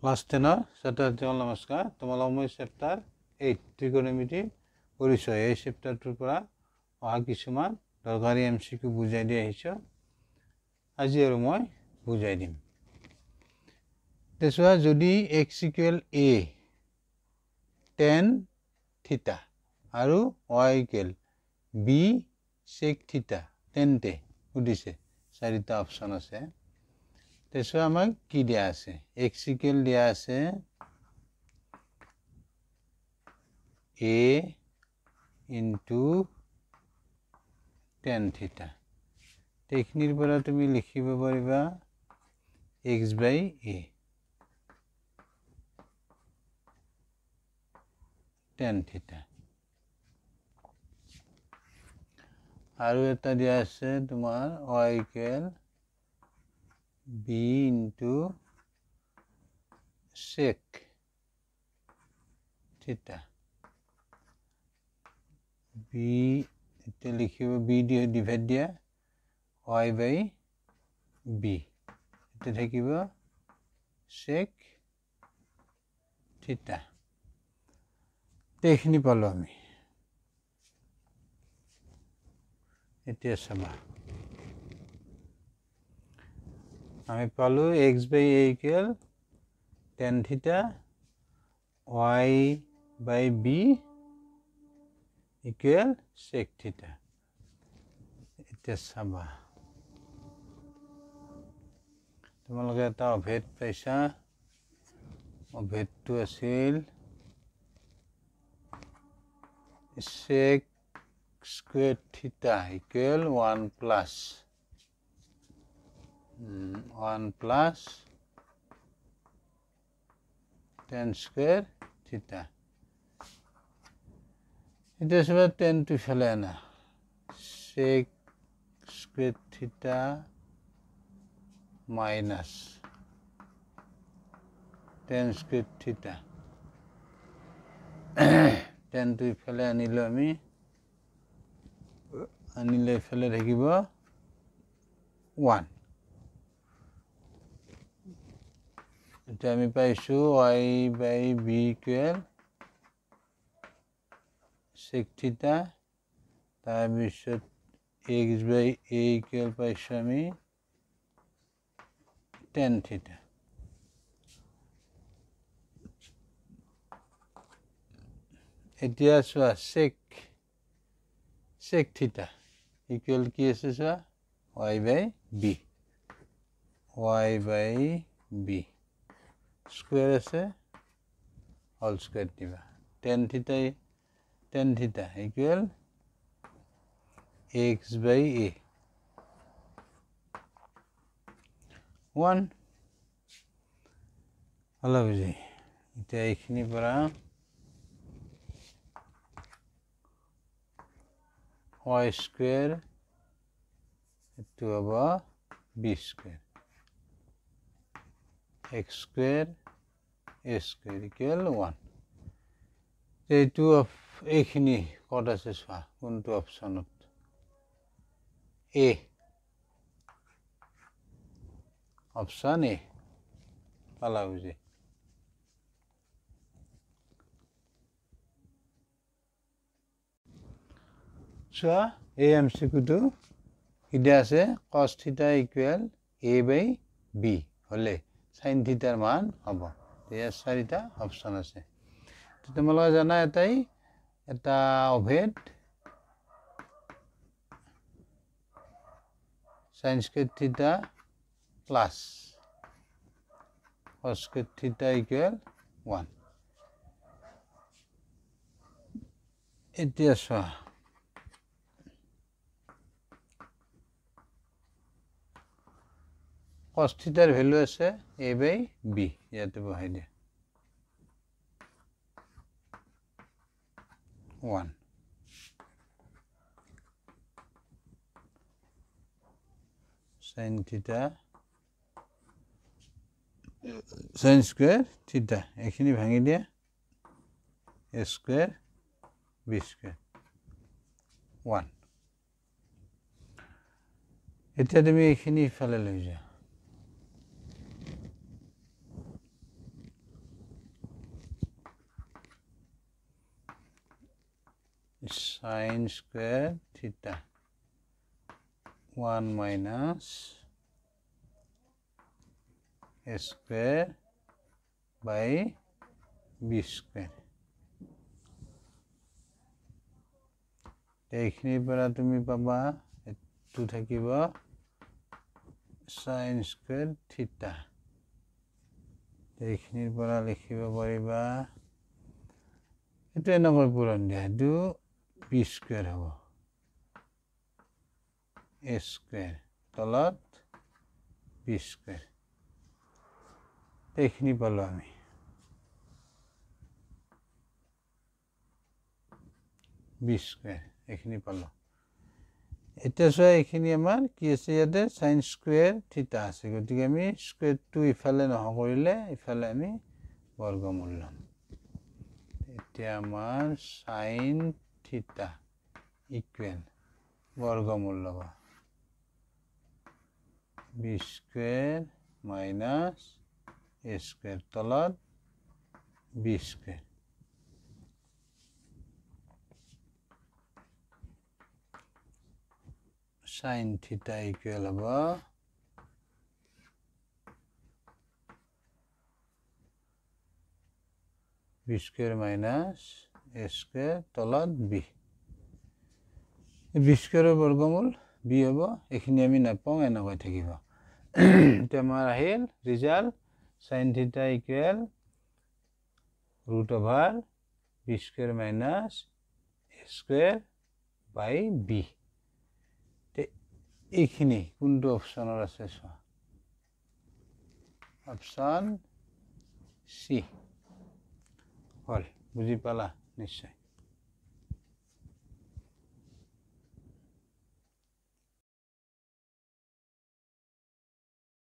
Class 10 ছাত্ৰ-ছাত্ৰীসকল নমস্কাৰ। তোমালোকক মই চেপ্টাৰ 8 ত্ৰিকোণমিতিৰ পৰিচয় এই চেপ্টাৰটোৰ পৰা অহা কিছুমান দৰকাৰী MCQ বুজাই দি আহিছোঁ। আজি আৰু মই বুজাই দিম। চোৱা, যদি x = a tan θ আৰু y = b sec θ তেন্তে সুধিছে, চাৰিটা অপশ্যন আছে। চোৱা, আমাক কি দিয়া আছে? x = দিয়া আছে a into tan θ। এইখিনিৰ পৰা তুমি লিখিব পাৰিবা x/a tan θ। আৰু এটা দিয়া আছে তোমাৰ y = b into sec θ। b এতিয়া লিখিব b দিয়ে ডিভাইড দিয়া y/b, এতিয়া থাকিব sec θ। এইখিনি পালো আমি। এতিয়া চাবা, আমি পালো x/a = tan θ, y/b = sec θ। এতিয়া চাবা, তোমালোকে এটা অভেদ পাইছা। অভেদটো আছিল sec square θ = 1 plus tan square θ। এতিয়া চাবা, টেনটো ইফালে আনা, sec square θ minus tan square θ। টেনটো ইফালে আনিলো আমি, আনিলে ইফালে থাকিব 1। এতিয়া আমি পাইছোঁ y/b = sec θ, তাৰপিছত x/a পাইছোঁ আমি tan θ। এতিয়া চোৱা, sec θ = কি আছে? চোৱা, y/b স্কুৱেৰ আছে, হোল স্কুৱেৰ দিবা। tan θ = x/a 1 হলা বুজি। এতিয়া এইখিনিৰ পৰা y স্কুৱেৰ, এইটো হ'ব b square, x square a square = 1। এইটো এইখিনি ক'ত আছে চোৱা, কোনটো অপশ্যনত? a, অপশ্যন a পালা বুজি। চোৱা, এই MCQটো কি দিয়া আছে? cos θ = a/b হ'লে sin θ ৰ মান হ'ব। ইয়াৰ চাৰিটা অপশ্যন আছে। তোমালোকে জানা এটা অভেদ sin square θ plus cos square θ = 1। এতিয়া চোৱা, cos θ ৰ ভেলু আছে a/b, ইয়াতে বহাই দিয়া 1। sin square θ এইখিনি ভাঙি দিয়া, a স্কুৱেৰ b স্কুৱেৰ 1। এতিয়া তুমি এইখিনি ইফালে লৈ যোৱা, sin square theta 1 minus a square by b square. এইখিনিৰ পৰা তুমি পাবা এইটো থাকিব sin square theta. এইখিনিৰ পৰা লিখিব পাৰিবা এইটো এনেকৈ পূৰণ দিয়া এইটো b square হ'ব a square তলত b square. এইখিনি পালো আমি b square এইখিনি পালো. এতিয়া চোৱা এইখিনি আমাৰ কি আছে ইয়াতে sin square theta আছে গতিকে আমি স্কয়াৰটো ইফালে নহয় কৰিলে ইফালে আমি বৰ্গমূল ল'ম. এতিয়া আমাৰ sin theta ইকুৱেল বৰ্গমূল ল'বা b square minus a square তলত b square. sin theta equal होगा b square minus a square Talat b. b square বৰ্গমূল b হ'ব এখিনি আমি নাপাওঁ এনেকৈ থাকিব. এটা আমাৰ আহিল result sin theta equal root over b square minus a square by b. এইখিনি কোনটো অপচনৰ আছে চোৱা অপচন সি হল বুজি পালা নিশ্চয়.